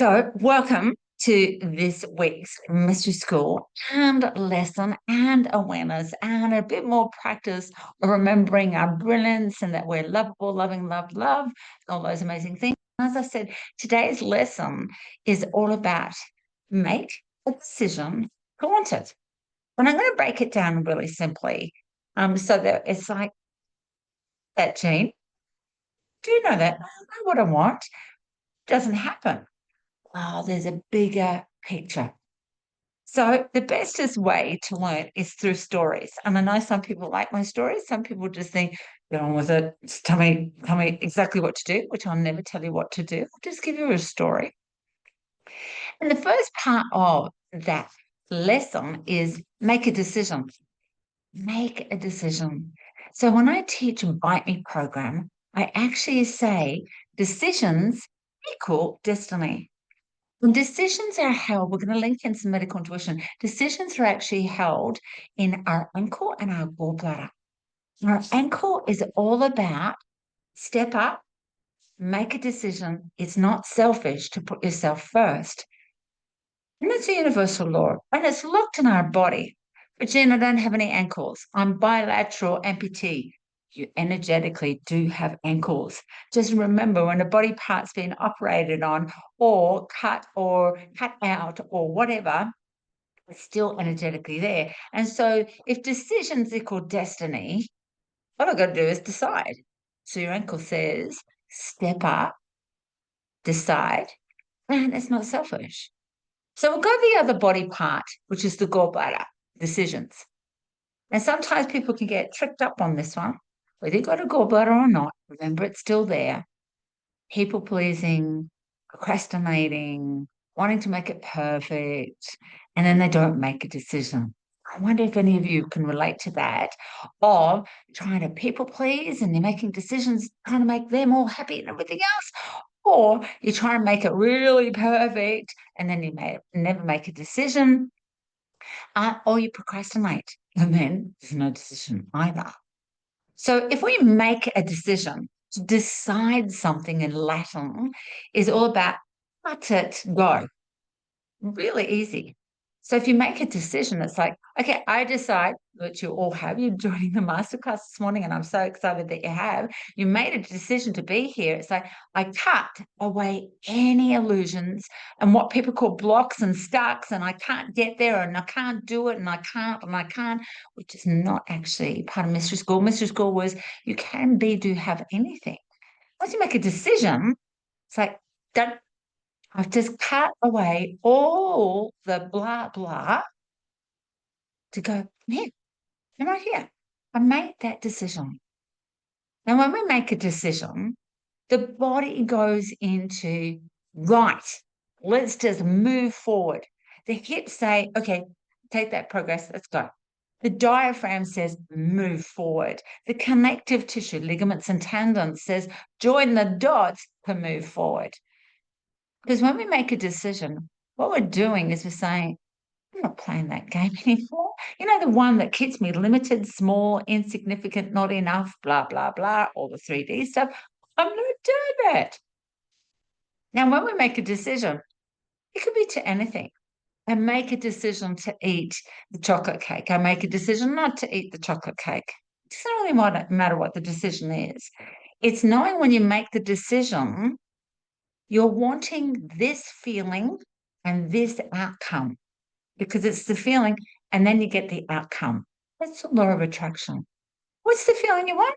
So, welcome to this week's mystery school and lesson and awareness and a bit more practice of remembering our brilliance and that we're lovable, loving, love, all those amazing things. As I said, today's lesson is all about make a decision to want it. And I'm going to break it down really simply. So that it's like that, Jean, do you know that? I know what I want. Doesn't happen. Oh, there's a bigger picture. So the bestest way to learn is through stories. And I know some people like my stories. Some people just think, get on with it. Just tell me exactly what to do, which I'll never tell you what to do. I'll just give you a story. And the first part of that lesson is make a decision. Make a decision. So when I teach a Bite Me program, I actually say decisions equal destiny. When decisions are held, we're going to link in some medical intuition. Decisions are actually held in our ankle and our gallbladder. Our ankle is all about step up, make a decision. It's not selfish to put yourself first. And it's a universal law. And it's locked in our body. But Jen, I don't have any ankles. I'm bilateral amputee. You energetically do have ankles. Just remember when a body part's been operated on or cut out or whatever, it's still energetically there. And so if decisions equal destiny, what I've got to do is decide. So your ankle says, step up, decide, and it's not selfish. So we'll go to the other body part, which is the gallbladder, decisions. And sometimes people can get tricked up on this one, whether you've got a gallbladder or not. Remember, it's still there. People pleasing, procrastinating, wanting to make it perfect, and then they don't make a decision. I wonder if any of you can relate to that of trying to people please and you're making decisions, trying to make them all happy and everything else, or you try and make it really perfect and then you may never make a decision, or you procrastinate and then there's no decision either. So if we make a decision, to decide something in Latin is all about cut it, go. Really easy. So if you make a decision, it's like, okay, I decide that you all have. You're joining the masterclass this morning, and I'm so excited that you have. You made a decision to be here. It's like I cut away any illusions and what people call blocks and stucks, and I can't get there, and I can't do it, and I can't, which is not actually part of mystery school. Mystery school was you can be, do, have anything. Once you make a decision, it's like, don't I've just cut away all the blah, blah to go, here, I'm right here. I made that decision. And when we make a decision, the body goes into, right, let's just move forward. The hips say, okay, take that progress, let's go. The diaphragm says, move forward. The connective tissue, ligaments and tendons says, join the dots to move forward. Because when we make a decision, what we're doing is we're saying, I'm not playing that game anymore. You know, the one that keeps me limited, small, insignificant, not enough, blah, blah, blah, all the 3D stuff. I'm not doing that. Now, when we make a decision, it could be to anything. I make a decision to eat the chocolate cake. I make a decision not to eat the chocolate cake. It doesn't really matter what the decision is. It's knowing when you make the decision, you're wanting this feeling and this outcome because it's the feeling and then you get the outcome. That's the law of attraction. What's the feeling you want?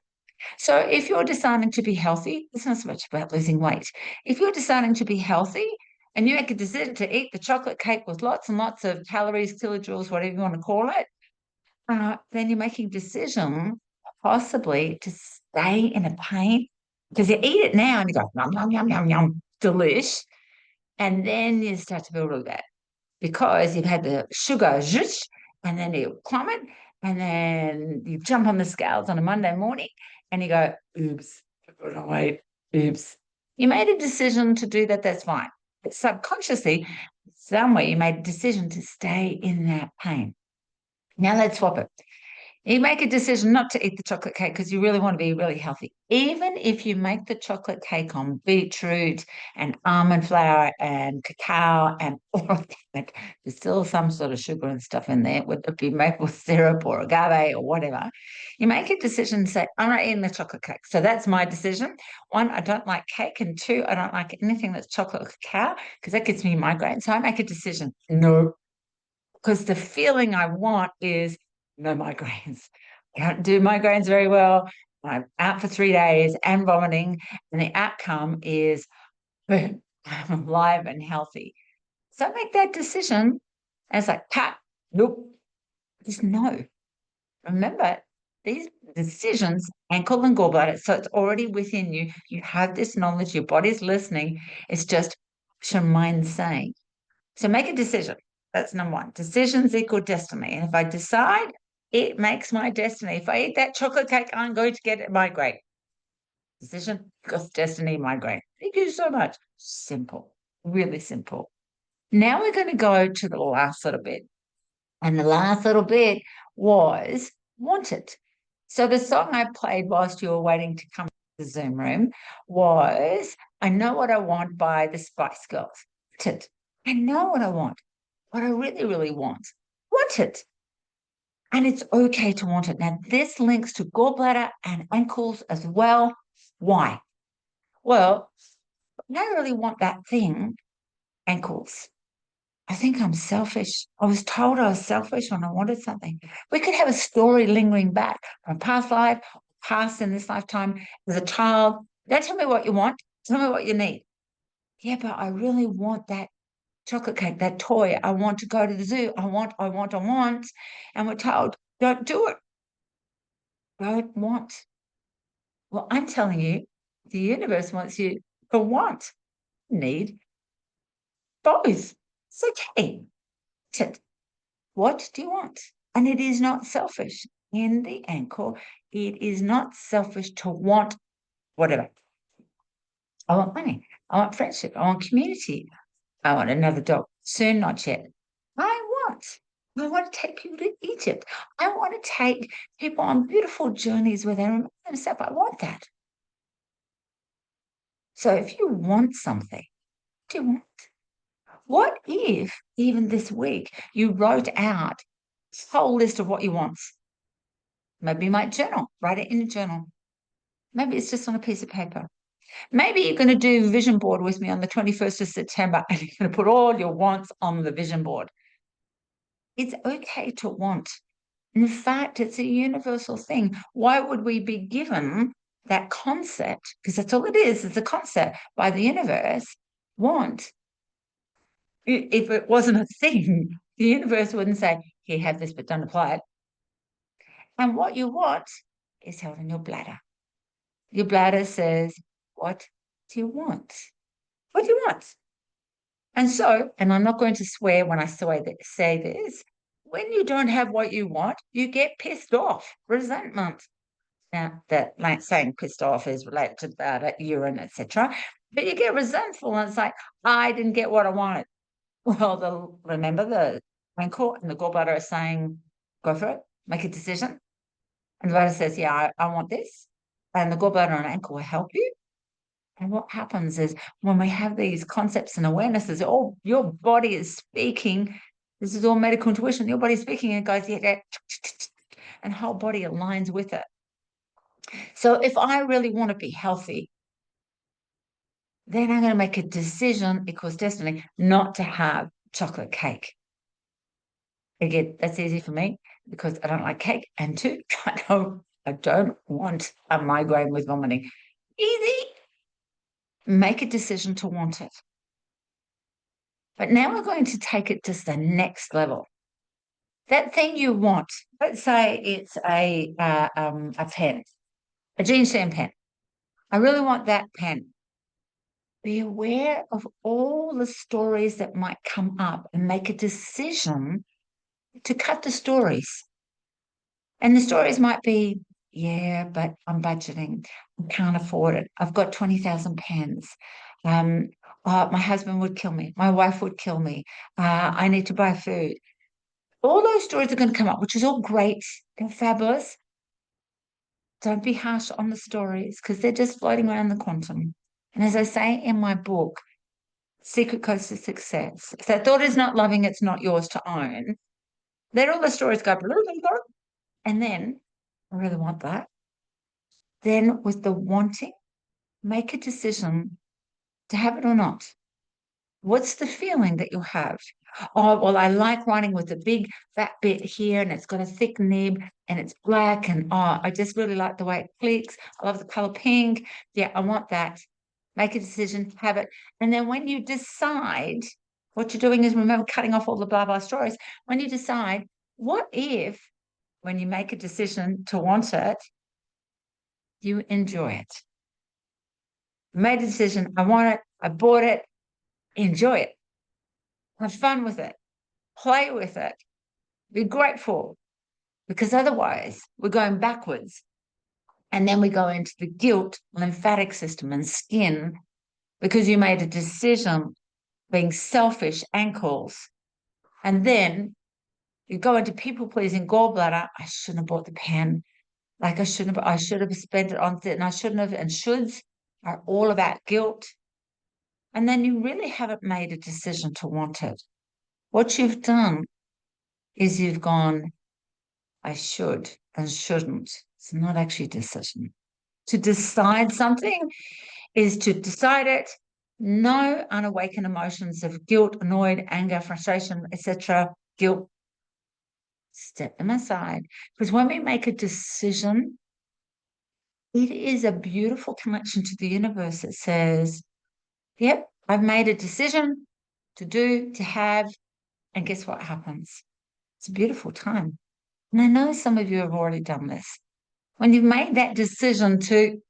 So if you're deciding to be healthy, it's not so much about losing weight. If you're deciding to be healthy and you make a decision to eat the chocolate cake with lots and lots of calories, kilojoules, whatever you want to call it, then you're making a decision possibly to stay in a pain because you eat it now and you go, yum, yum, yum, yum, yum, delish. And then you start to feel really bad because you've had the sugar zhoosh, and then you plummet, and then you jump on the scales on a Monday morning and you go, oops, I've got to wait, oops. You made a decision to do that, that's fine. But subconsciously, somewhere you made a decision to stay in that pain. Now let's swap it. You make a decision not to eat the chocolate cake because you really want to be really healthy. Even if you make the chocolate cake on beetroot and almond flour and cacao and all of that, there's still some sort of sugar and stuff in there, would it be maple syrup or agave or whatever. You make a decision and say, I'm not eating the chocolate cake. So that's my decision. One, I don't like cake. And two, I don't like anything that's chocolate or cacao because that gives me migraine. So I make a decision. No, because the feeling I want is no migraines. I don't do migraines very well. I'm out for 3 days and vomiting, and the outcome is boom, I'm alive and healthy. So I make that decision, and it's like, pat, nope, just no. Remember, these decisions, ankle and gallbladder, so it's already within you. You have this knowledge, your body's listening. It's just your mind saying. So make a decision. That's number one. Decisions equal destiny. And if I decide, it makes my destiny. If I eat that chocolate cake, I'm going to get a migraine. Decision equals destiny, migraine. Thank you so much. Simple, really simple. Now we're going to go to the last little bit. And the last little bit was want it. So the song I played whilst you were waiting to come to the Zoom room was I Know What I Want by the Spice Girls. Want it. I know what I want. What I really, really want it. And it's okay to want it. Now, this links to gallbladder and ankles as well. Why? Well, I really want that thing, ankles. I think I'm selfish. I was told I was selfish when I wanted something. We could have a story lingering back from past life, past in this lifetime as a child. Don't tell me what you want. Tell me what you need. Yeah, but I really want that chocolate cake, that toy. I want to go to the zoo. I want. And we're told, don't do it. Don't want. Well, I'm telling you, the universe wants you to want, need both. It's okay. What do you want? And it is not selfish. In the ankle, it is not selfish to want whatever. I want money. I want friendship. I want community. I want another dog. Soon, not yet. Want. I want to take people to Egypt. I want to take people on beautiful journeys where they remember themselves. I want that. So if you want something, what do you want? What if even this week you wrote out this whole list of what you want? Maybe you might journal, write it in a journal. Maybe it's just on a piece of paper. Maybe you're going to do vision board with me on the 21st of September and you're going to put all your wants on the vision board. It's okay to want. In fact, it's a universal thing. Why would we be given that concept? Because that's all it is. It's a concept by the universe. Want. If it wasn't a thing, the universe wouldn't say, here, have this, but don't apply it. And what you want is held in your bladder. Your bladder says, what do you want? What do you want? And so, and I'm not going to swear when I say this, when you don't have what you want, you get pissed off, resentment. Now, that like saying pissed off is related to that urine, etc. But you get resentful, and it's like, I didn't get what I wanted. Well, remember the ankle and the gallbladder are saying, go for it, make a decision. And the bladder says, yeah, I want this. And the gallbladder and ankle will help you. And what happens is when we have these concepts and awarenesses, oh, your body is speaking. This is all medical intuition. Your body's speaking and it goes, yeah, and whole body aligns with it. So if I really want to be healthy, then I'm going to make a decision because destiny not to have chocolate cake. Again, that's easy for me because I don't like cake. And two, I don't want a migraine with vomiting. Easy. Make a decision to want it. But now we're going to take it to the next level. That thing you want, let's say it's a pen, a Jean Shan pen. I really want that pen. Be aware of all the stories that might come up and make a decision to cut the stories. And the stories might be, yeah, but I'm budgeting. I can't afford it. I've got 20,000 pens. My husband would kill me. My wife would kill me. I need to buy food. all those stories are going to come up, which is all great and fabulous. Don't be harsh on the stories because they're just floating around the quantum. And as I say in my book, Secret Codes to Success, if that thought is not loving, it's not yours to own. Let all the stories go, and then I really want that. Then with the wanting, make a decision to have it or not. What's the feeling that you have? Oh, well, I like writing with a big fat bit here and it's got a thick nib and it's black and oh, I just really like the way it clicks. I love the color pink. Yeah, I want that. Make a decision, have it. And then when you decide, what you're doing is remember cutting off all the blah blah stories. When you decide, what if when you make a decision to want it, you enjoy it? Made a decision, I want it, I bought it, enjoy it. Have fun with it, play with it, be grateful, because otherwise we're going backwards. And then we go into the guilt, lymphatic system, and skin because you made a decision being selfish ankles. And then you go into people pleasing gallbladder. I shouldn't have bought the pen. Like I should have spent it on it and I shouldn't have. And shoulds are all about guilt. And then you really haven't made a decision to want it. What you've done is you've gone, I should and shouldn't. It's not actually a decision. To decide something is to decide it. No unawakened emotions of guilt, annoyed, anger, frustration, etc. Guilt, step them aside. Because when we make a decision, it is a beautiful connection to the universe. It says, yep, I've made a decision to do, to have, and guess what happens? It's a beautiful time. And I know some of you have already done this. When you've made that decision to,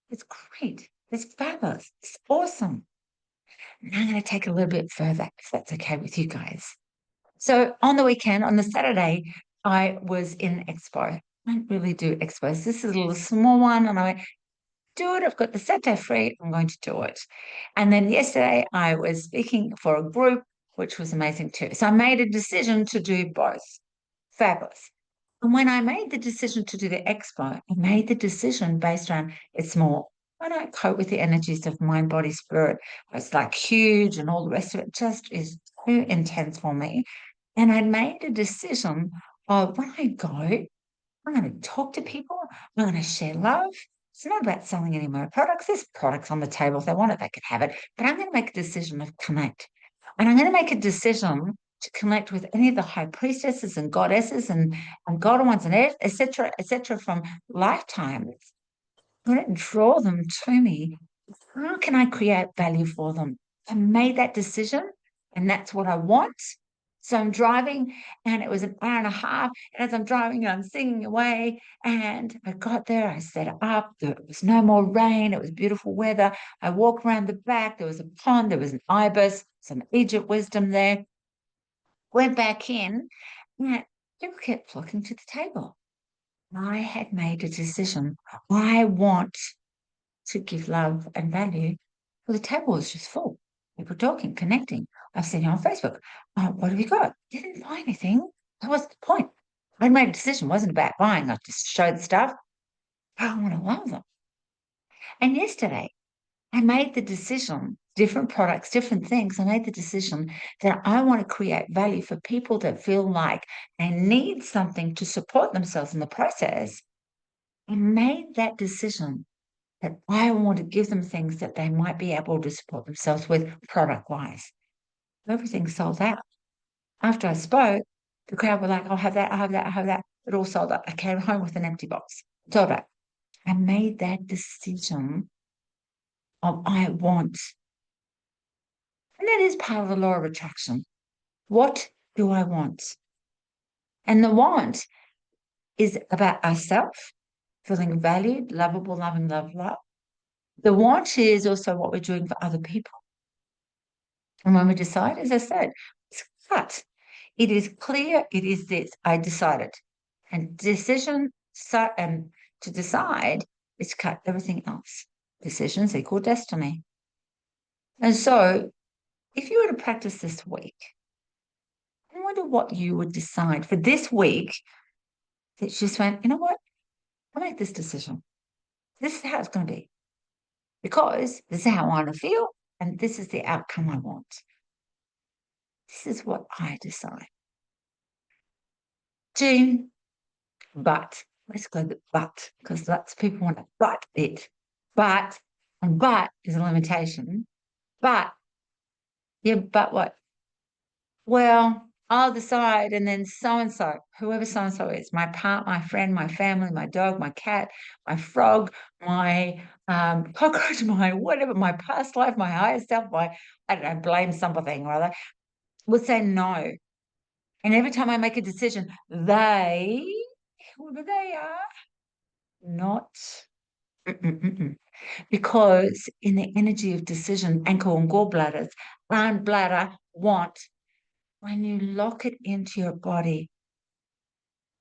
it's great. It's fabulous. It's awesome. And I'm going to take it a little bit further, if that's okay with you guys. So on the weekend, on the Saturday, I was in expo. I don't really do expos. This is a little small one. And I went, do it. I've got the Saturday free. I'm going to do it. And then yesterday I was speaking for a group, which was amazing too. So I made a decision to do both. Fabulous. And when I made the decision to do the expo, I made the decision based on it's more, I don't cope with the energies of mind, body, spirit. It's like huge and all the rest of it just is too intense for me. And I made a decision of when I go, I'm going to talk to people, I'm going to share love. It's not about selling any more products. There's products on the table. If they want it, they can have it. But I'm going to make a decision of connect. And I'm going to make a decision to connect with any of the high priestesses and goddesses and god ones and et cetera, from lifetimes. I'm going to draw them to me. How can I create value for them? I made that decision and that's what I want. So I'm driving and it was an hour and a half. And as I'm driving, I'm singing away. And I got there, I set it up. There was no more rain. It was beautiful weather. I walked around the back. There was a pond. There was an ibis, some Egypt wisdom there. Went back in. And people kept flocking to the table. I had made a decision. I want to give love and value. Well, the table was just full. People talking, connecting. I've seen you on Facebook. What have you got? Didn't buy anything. That was the point. I made a decision. It wasn't about buying. I just showed stuff. I want to love them. And yesterday, I made the decision, different products, different things. I made the decision that I want to create value for people that feel like they need something to support themselves in the process. I made that decision that I want to give them things that they might be able to support themselves with product-wise. Everything sold out. After I spoke, the crowd were like, I'll have that, I'll have that, I'll have that. It all sold out. I came home with an empty box. Sold out. I made that decision of I want. And that is part of the law of attraction. What do I want? And the want is about ourselves, feeling valued, lovable, loving, love, love. The want is also what we're doing for other people. And when we decide, as I said, it's cut. It is clear, it is this. I decided. And decision to decide is cut everything else. Decisions equal destiny. And so if you were to practice this week, and wonder what you would decide for this week that you just went, you know what? I'll make this decision. This is how it's going to be because this is how I want to feel and this is the outcome I want. This is what I decide. Jean, but let's go the but because lots of people want to but it. But, and but is a limitation. But, yeah, but what? Well, I'll decide, and then so and so, whoever so and so is, my my friend, my family, my dog, my cat, my frog, my cockroach, my whatever, my past life, my higher self, my I don't know, blame something or other, will say no. And every time I make a decision, they, whoever they are, not. Because in the energy of decision, ankle and gallbladders, and bladder want, when you lock it into your body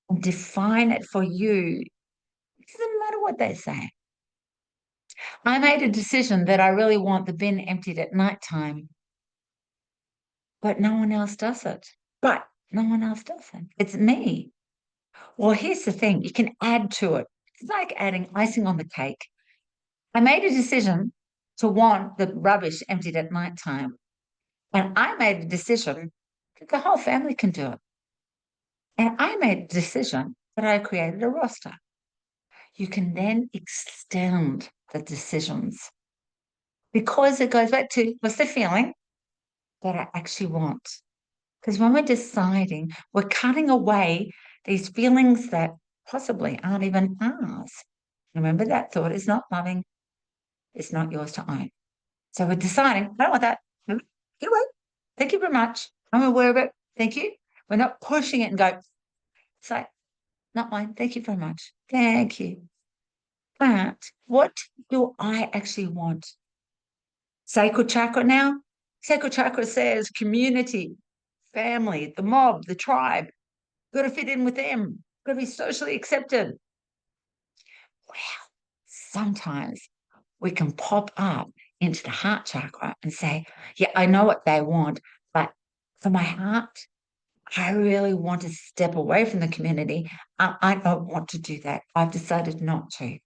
and define it for you, it doesn't matter what they say. I made a decision that I really want the bin emptied at nighttime, but no one else does it. But no one else does it. It's me. Well, here's the thing, you can add to it. It's like adding icing on the cake. I made a decision to want the rubbish emptied at nighttime. And I made a decision that the whole family can do it. And I made a decision that I created a roster. You can then extend the decisions because it goes back to what's the feeling that I actually want. Because when we're deciding, we're cutting away these feelings that possibly aren't even ours. Remember, that thought is not loving, it's not yours to own. So we're deciding, I don't want that. You wait. Thank you very much. I'm aware of it. Thank you. We're not pushing it and go, it's like, not mine. Thank you very much. Thank you. But what do I actually want? Sacral chakra now? Sacral chakra says community, family, the mob, the tribe. Got to fit in with them. Got to be socially accepted. Well, sometimes we can pop up into the heart chakra and say, yeah, I know what they want, but for my heart, I really want to step away from the community. I don't want to do that. I've decided not to.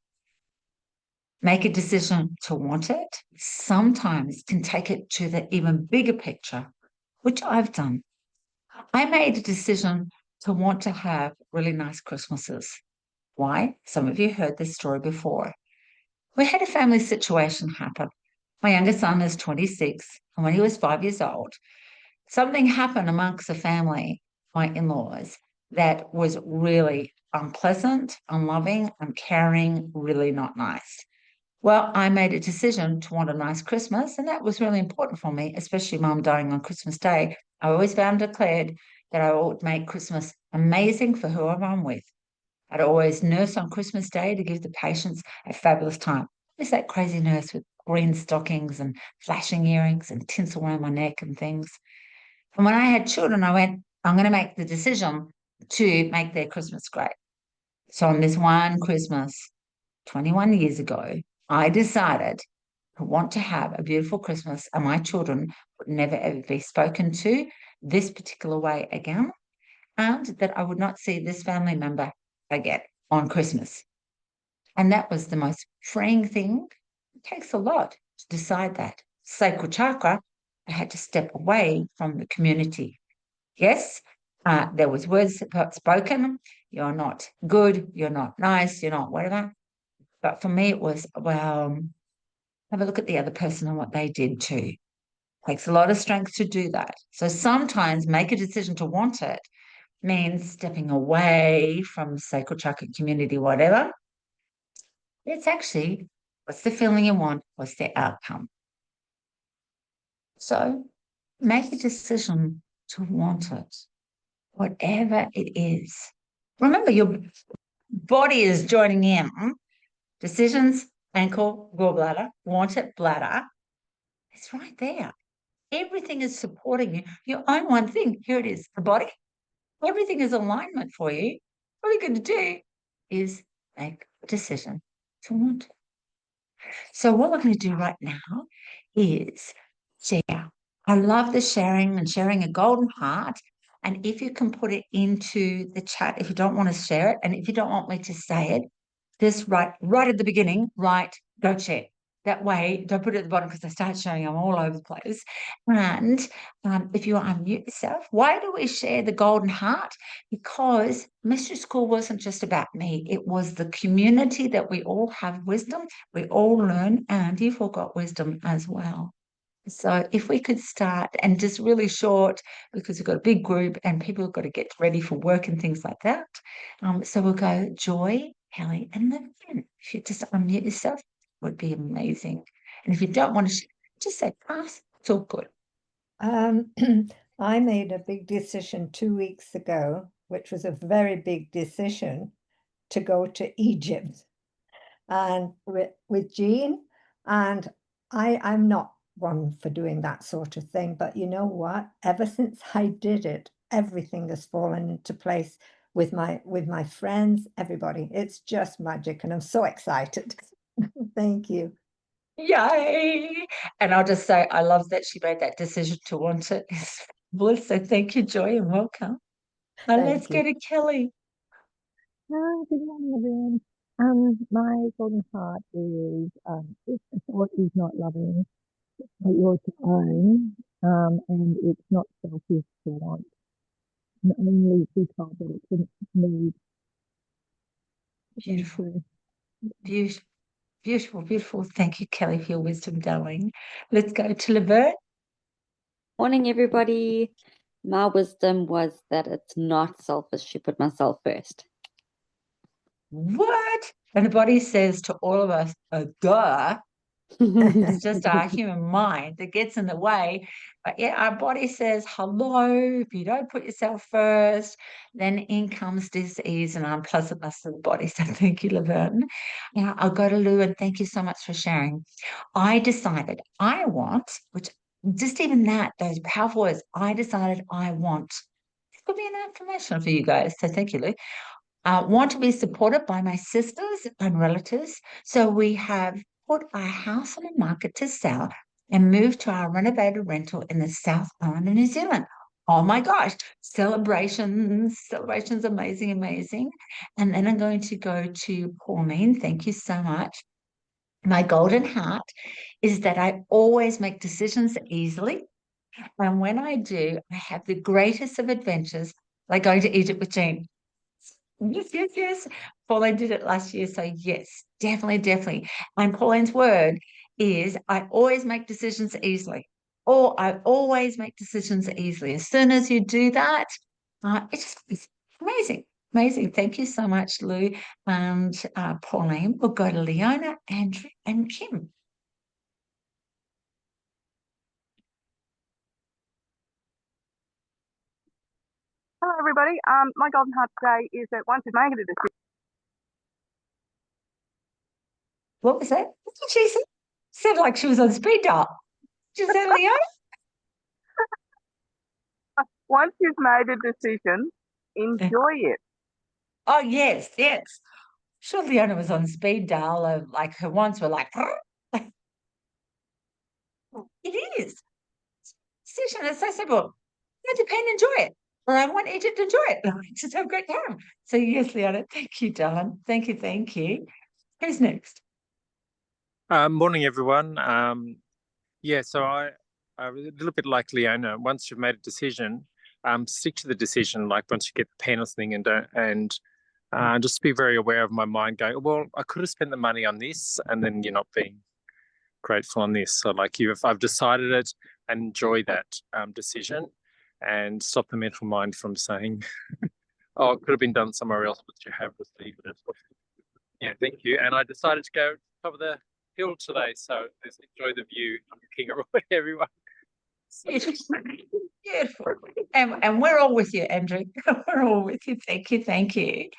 Make a decision to want it. Sometimes can take it to the even bigger picture, which I've done. I made a decision to want to have really nice Christmases. Why? Some of you heard this story before. We had a family situation happen. My youngest son is 26, and when he was 5 years old, something happened amongst the family, my in-laws, that was really unpleasant, unloving, uncaring, really not nice. Well, I made a decision to want a nice Christmas, and that was really important for me, especially mum dying on Christmas Day. I always found declared that I would make Christmas amazing for whoever I'm with. I'd always nurse on Christmas Day to give the patients a fabulous time. I was that crazy nurse with green stockings and flashing earrings and tinsel around my neck and things. And when I had children, I went, I'm going to make the decision to make their Christmas great. So on this one Christmas, 21 years ago, I decided I want to have a beautiful Christmas and my children would never ever be spoken to this particular way again, and that I would not see this family member again on Christmas. And that was the most freeing thing. It takes a lot to decide that. Sacral chakra, I had to step away from the community. Yes, there was words that got spoken. You're not good. You're not nice. You're not whatever. But for me, it was, well, have a look at the other person and what they did too. Takes a lot of strength to do that. So sometimes make a decision to want it means stepping away from sacral chakra community, whatever. It's actually, what's the feeling you want? What's the outcome? So make a decision to want it, whatever it is. Remember, your body is joining in. Decisions, ankle, gallbladder, want it, bladder. It's right there. Everything is supporting you. You own one thing. Here it is, the body. Everything is alignment for you. All you're going to do is make a decision to want it. So what we're going to do right now is share. I love the sharing and sharing a golden heart. And if you can put it into the chat, if you don't want to share it, and if you don't want me to say it, just right at the beginning, don't share. That way, don't put it at the bottom because I start showing them all over the place. And if you unmute yourself, why do we share the golden heart? Because Mystery School wasn't just about me. It was the community that we all have wisdom, we all learn, and you've all got wisdom as well. So if we could start, and just really short, because we've got a big group and people have got to get ready for work and things like that. So we'll go Joy, Kelly, and Lynn. If you just unmute yourself, it would be amazing. And if you don't want to, just say pass. It's all good. I made a big decision 2 weeks ago, which was a very big decision, to go to Egypt, and with Jean. And I'm not one for doing that sort of thing, but you know what? Ever since I did it, everything has fallen into place with my friends, everybody. It's just magic, and I'm so excited. Thank you. Yay! And I'll just say, I love that she made that decision to want it. Well, so thank you, Joy, and welcome. And let's go to Kelly. Hi, good morning, everyone. My golden heart is if the thought is not loving, but yours to own, and it's not selfish to want, not only to told that it's a need. Beautiful. Beautiful. Beautiful, beautiful. Thank you, Kelly, for your wisdom, darling. Let's go to Laverne. Morning, everybody. My wisdom was that it's not selfish to put myself first. What? And the body says to all of us, duh. It's just our human mind that gets in the way. But yeah, our body says, hello, if you don't put yourself first, then in comes dis-ease and unpleasantness of the body. So thank you, Laverne. Now I'll go to Lou, and thank you so much for sharing. I decided I want, which just even that, those powerful words, I decided I want. This could be an affirmation for you guys. So thank you, Lou. Want to be supported by my sisters and relatives. So we have put our house on the market to sell and moved to our renovated rental in the South Island of New Zealand. Oh my gosh, celebrations, amazing, amazing. And then I'm going to go to Pauline. Thank you so much. My golden heart is that I always make decisions easily. And when I do, I have the greatest of adventures, like going to Egypt with Jean. Yes, yes, yes. Pauline did it last year. So, yes, definitely, definitely. And Pauline's word is I always make decisions easily. Or I always make decisions easily. As soon as you do that, it's amazing. Amazing. Thank you so much, Lou and Pauline. We'll go to Leona, Andrew, and Kim. Hello, everybody. My golden heart today is that once you've made a decision. What was that? What did she say? Sounded like she was on speed dial. Did you say, Leona? Once you've made a decision, enjoy it. Oh, yes, yes. Sure, Leona was on speed dial. Like her wants were like, it is. Decision is so simple. I depend, enjoy it. Or I want Egypt to enjoy it. Just have a great time. So yes, Leona, thank you, darling. Thank you, thank you. Who's next? Morning, everyone. Yeah, so I a little bit like Leona. Once you've made a decision, stick to the decision. Like once you get the pen or something, and just be very aware of my mind going, well, I could have spent the money on this, and then you're not being grateful on this. So like I've decided it, and enjoy that decision, and stop the mental mind from saying, oh, it could have been done somewhere else, but you have received it. Yeah, thank you. And I decided to go top of the hill today, so let's enjoy the view. I'm looking around everyone. Beautiful. And we're all with you, Andrew. We're all with you. Thank you, thank you.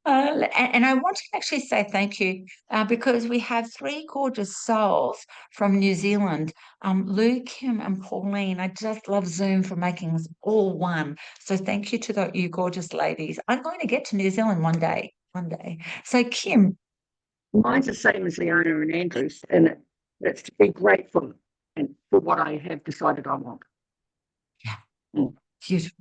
And I want to actually say thank you because we have three gorgeous souls from New Zealand, Lou, Kim, and Pauline. I just love Zoom for making us all one. So thank you to you gorgeous ladies. I'm going to get to New Zealand one day. One day. So Kim. Mine's the same as Leona and Andrew's, and it's to be grateful and for what I have decided I want. Yeah, beautiful.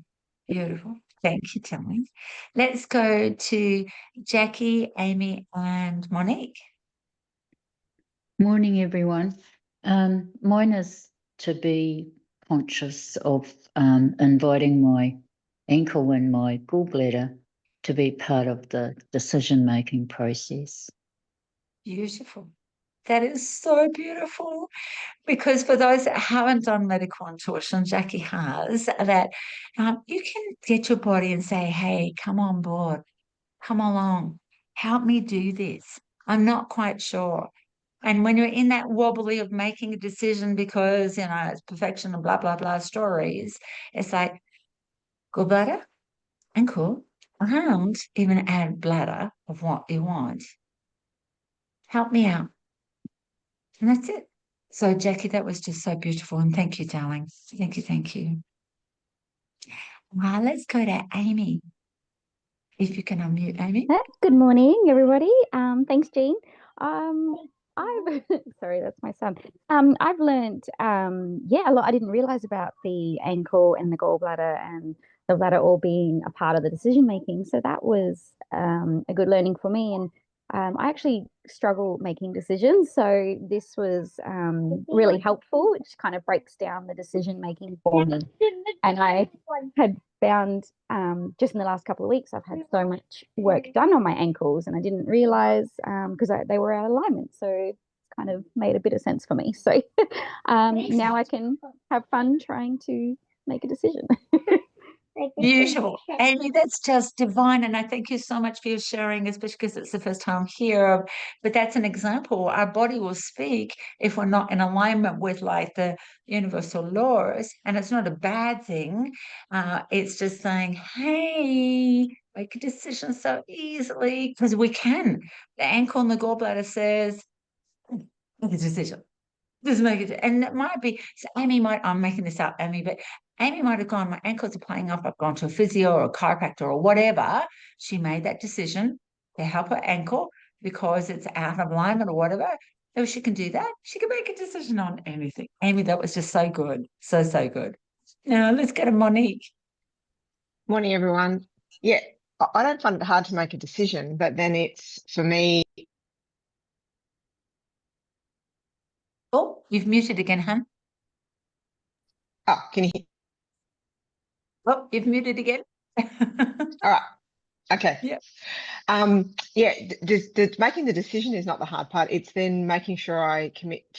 Beautiful. Thank you, Tilly. Let's go to Jackie, Amy, and Monique. Morning, everyone. Mine is to be conscious of inviting my ankle and my gallbladder to be part of the decision-making process. Beautiful. That is so beautiful. Because for those that haven't done medical intuition, Jackie has, that you can get your body and say, hey, come on board, come along, help me do this. I'm not quite sure. And when you're in that wobbly of making a decision because, it's perfection and blah, blah, blah stories, it's like, gallbladder, ankle, and even add bladder of what you want. Help me out. And that's it. So, Jackie, that was just so beautiful. And thank you, darling. Thank you. Thank you. Let's go to Amy. If you can unmute, Amy. Good morning, everybody. Thanks, Jean. I've sorry, that's my son. I've learned a lot. I didn't realize about the ankle and the gallbladder and the bladder all being a part of the decision making. So that was a good learning for me. And I actually struggle making decisions. So this was really helpful. It just kind of breaks down the decision making for me. And I had found just in the last couple of weeks, I've had so much work done on my ankles, and I didn't realize because they were out of alignment. So it's kind of made a bit of sense for me. So now I can have fun trying to make a decision. Beautiful. Amy, that's just divine. And I thank you so much for your sharing, especially because it's the first time here. But that's an example. Our body will speak if we're not in alignment with like the universal laws. And it's not a bad thing. It's just saying, hey, make a decision so easily because we can. The ankle and the gallbladder says, make a decision. Just make it, and it might be, so Amy might, I'm making this up, Amy, but Amy might have gone, my ankles are playing up, I've gone to a physio or a chiropractor or whatever. She made that decision to help her ankle because it's out of alignment or whatever. If she can do that, she can make a decision on anything. Amy, that was just so good. So, so good. Now let's go to Monique. Morning, everyone. Yeah, I don't find it hard to make a decision, but then it's, for me. Oh, you've muted again, hun. Oh, can you hear? Oh, you've muted again. All right. Okay. Yeah. Making the decision is not the hard part. It's then making sure I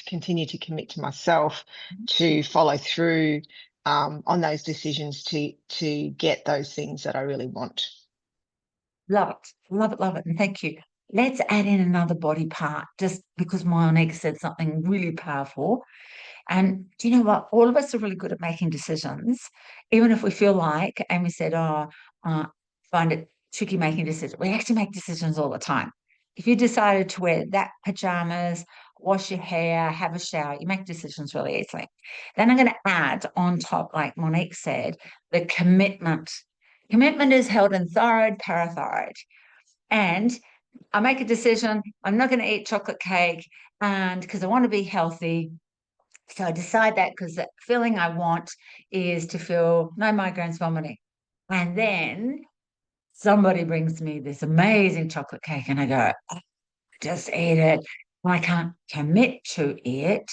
continue to commit to myself to follow through on those decisions to get those things that I really want. Love it. Love it. Love it. And thank you. Let's add in another body part just because Monique said something really powerful. And do you know what? All of us are really good at making decisions, even if we feel like Amy said, find it tricky making decisions. We actually make decisions all the time. If you decided to wear that pajamas, wash your hair, have a shower, you make decisions really easily. Then I'm going to add on top, like Monique said, the commitment. Commitment is held in thyroid, parathyroid. And I make a decision, I'm not going to eat chocolate cake and because I want to be healthy. So I decide that because the feeling I want is to feel no migraines, vomiting. And then somebody brings me this amazing chocolate cake and I go, oh, just eat it. I can't commit to it.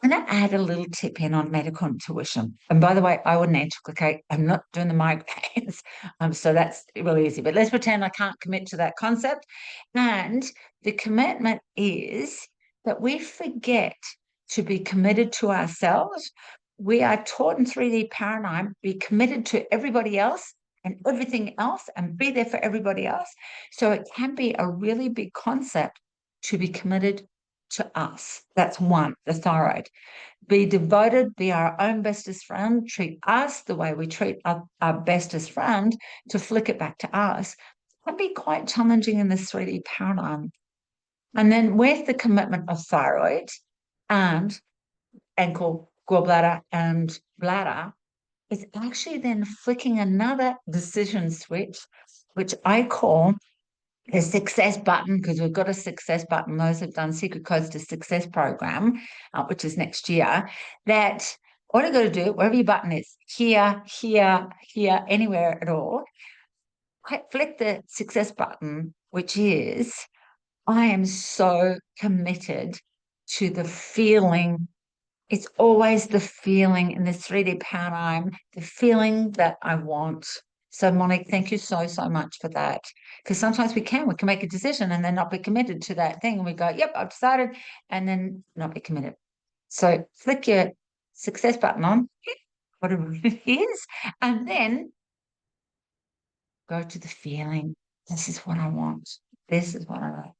I'm going to add a little tip in on medical intuition. And by the way, I wouldn't eat chocolate cake. I'm not doing the migraines. So that's really easy. But let's pretend I can't commit to that concept. And the commitment is that we forget to be committed to ourselves. We are taught in 3D paradigm, be committed to everybody else and everything else and be there for everybody else. So it can be a really big concept to be committed to us. That's one, the thyroid. Be devoted, be our own bestest friend, treat us the way we treat our bestest friend to flick it back to us. It can be quite challenging in this 3D paradigm. And then with the commitment of thyroid and ankle, gallbladder, and bladder, it's actually then flicking another decision switch, which I call the success button, because we've got a success button. Those who've done Secret Codes to Success program, which is next year, that All you got to do, wherever your button is, here, here, here, anywhere at all, flick the success button, which is, I am so committed to the feeling. It's always the feeling in this 3D paradigm, the feeling that I want. So Monique, thank you so, so much for that. Because sometimes we can make a decision and then not be committed to that thing. And we go, yep, I've decided, and then not be committed. So flick your success button on, whatever it is, and then go to the feeling. This is what I want. This is what I like.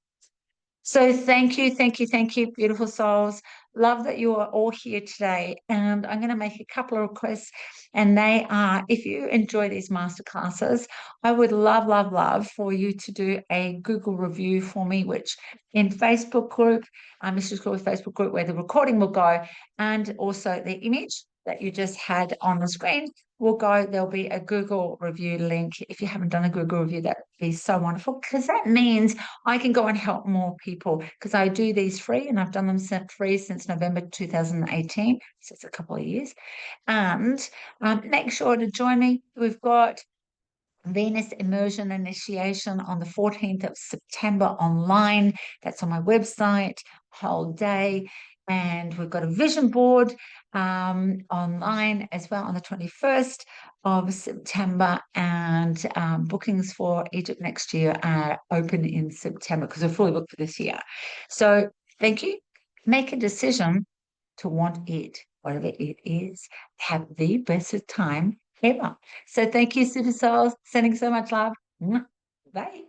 So thank you, beautiful souls. Love that you are all here today. And I'm going to make a couple of requests. And they are, if you enjoy these masterclasses, I would love, love, love for you to do a Google review for me, which in Facebook group, Mr. School's Facebook group, where the recording will go, and also the image that you just had on the screen will go. There'll be a Google review link. If you haven't done a Google review, that would be so wonderful, because that means I can go and help more people, because I do these free, and I've done them free since November 2018, so it's a couple of years. And make sure to join me. We've got Venus Immersion Initiation on the 14th of September online. That's on my website, whole day. And we've got a vision board online as well on the 21st of September. And bookings for Egypt next year are open in September, because we're fully booked for this year. So thank you. Make a decision to want it, whatever it is. Have the best time ever. So thank you, super souls. Sending so much love. Bye.